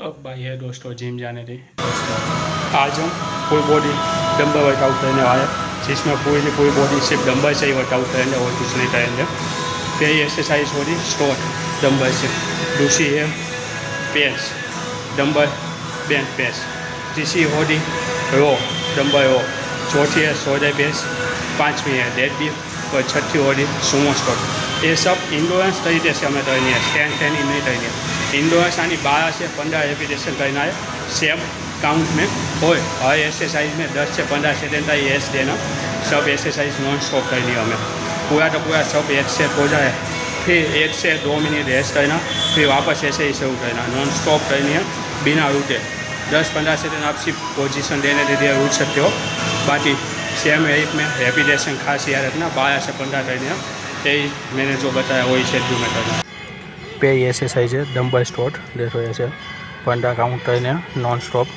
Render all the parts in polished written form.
अब भाई है दोस्तों जिम जाने थे दोस्तों। आज हम फुल बॉडी डंबल वर्कआउट करने वाले हैं, जिसमें पूरी बॉडी सिर्फ डंबल से ही वर्कआउट करेंगे और कुछ नहीं करेंगे। पहली एक्सरसाइज हो रही स्क्वाट डंबल से, दूसरी है प्रेस डंबल बेंच प्रेस, तीसरी हो रही रो डंबल रो, चौथी है शोल्डर प्रेस, पाँचवीं है डेडलिफ्ट और छठी हो रही सुमो स्क्वाट। ये सब इंडोरेंस तरीके से हमें करनी है, स्ट्रेंथ ट्रेनिंग नहीं करनी है। इंडोरेंस आनी 12 से 15 रेपिटेशन करना है सेम काउंट में, और हर एक्सरसाइज में 10 से 15 सेकेंड का एस देना। सब एक्सरसाइज नॉन स्टॉप करनी है हमें, पूरा का पूरा सब एक सेट हो जाए, फिर 1 से 2 मिनट रेस्ट करना, फिर वापस ऐसे ही शुरू करना। नॉन स्टॉप करनी है बिना रुके। 10-15 सेकेंड आप सिर्फ पोजीशन देने दे रुक सकते हो, बाकी सेम वेट में रेपिटेशन खास याद रखना। 12 से 15 करनी है, यही मैंने जो बताया वही शेड्यूल में करना। पे एक्सरसाइज है डंबल स्क्वाट, देखो ऐसे 15 काउंट करने नॉन स्टॉप,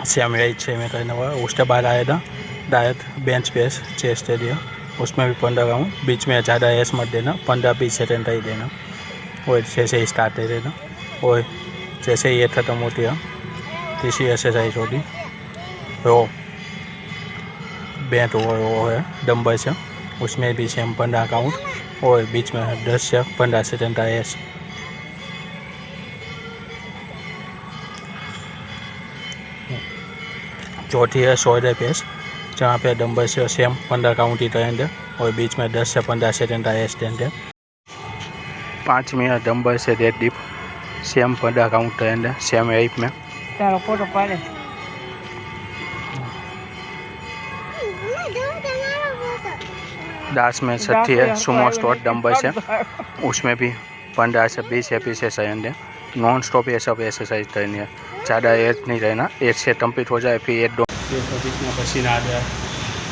सेम वेट से में करने हुआ। उसके बाद आएगा direct bench press chest area, उसमें भी 15 काउंट, बीच में ज़्यादा एस मत देना, 15-20 सेकेंड का ही देना, और जैसे ही स्टार्ट दे देना। और जैसे ये ख़त्म होती है तीसरी एक्सरसाइज होगी रो बेंच और वो है डंबल से, उसमें भी सेम 15 काउंट और बीच में 10 से 15 सेकेंड का एस। चौथी है शोल्डर प्रेस, जहाँ पे डंबल से सेम 15 काउंट ही करेंगे और बीच में 10 से 15 सेकेंड का एस देंगे। पाँचवीं है डंबल से डेडलिफ्ट, सेम 15 काउंट करेंगे सेम वेट में। लास्ट में छठी है सुमो स्क्वाट डंबल से, उसमें भी 15 से 20 एपिसेस रहेंगे। नॉन स्टॉप ये सब एक्सरसाइज करनी है, ज़्यादा एज नहीं रहना। 1 से कंप्लीट हो जाए फिर 1-2 जितना पसीना आ जाए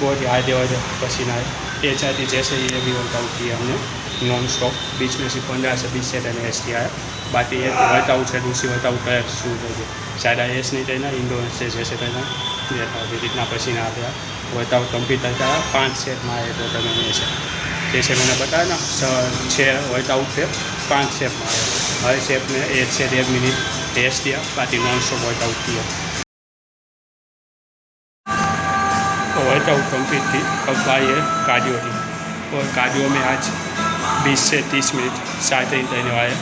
बहुत ही आधे हो जाए पसीना आए, ये चाहती जैसे ये भी वर्कआउट किया हमने नॉन स्टॉप। बीच में सिर्फ 15 से 20 सेकेंड एस किया है, बाकी ये वर्कआउट से दूसरी वर्कआउट कर शुरू कर दिया। ज़्यादा एस नहीं करना, इंडोर से जैसे करना जितना पसीना आ गया वर्कआउट कंप्लीट करता है। 5 सेट में आए तो मैंने ऐसे जैसे मैंने बताया ना 6 वर्कआउट थे 5 सेट में आए, हर सेट में 1 से 1.5 मिनट रेस्ट दिया, बाकी नॉन स्टॉप वर्कआउट किया। तो वर्कआउट कंप्लीट थी, अब आइए कार्डियो थी, और कार्डियो में आज 20 से 30 मिनट साइकिलिंग करने वाले।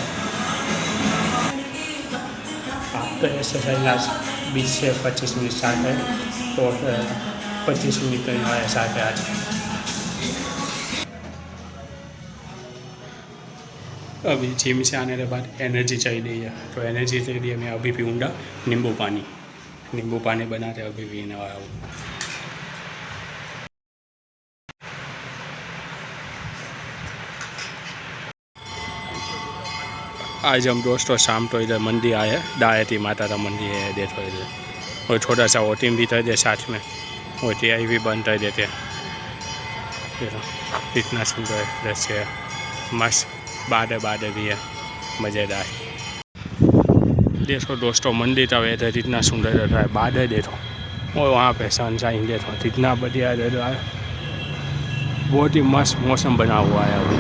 तो एक्सरसाइज आज 20 से 25 मिनट स्टार्ट है, तो 25 मिनट करने वाले साथ है आज। अभी जिम से आने के बाद एनर्जी चाहिए है, तो एनर्जी के लिए मैं अभी पीऊँगा नींबू पानी बनाते अभी पीने वाला हूँ। आज हम दोस्तों शाम को इधर मंदिर आए, दायती माता का मंदिर है, देखो इधर, और छोटा सा वोटिंग भी कर दे साथ में, और टीआई भी बंद कर देते हैं। इतना सुंदर दृश्य है, मस्त बादल भी है, मज़ेदार। देखो दोस्तों मंदिर का वेदर इतना सुंदर रहता है, बादल देखो, और वहाँ पे सनशाइन देखो, इतना बढ़िया रहता है, बहुत ही मस्त मौसम बना हुआ है अभी।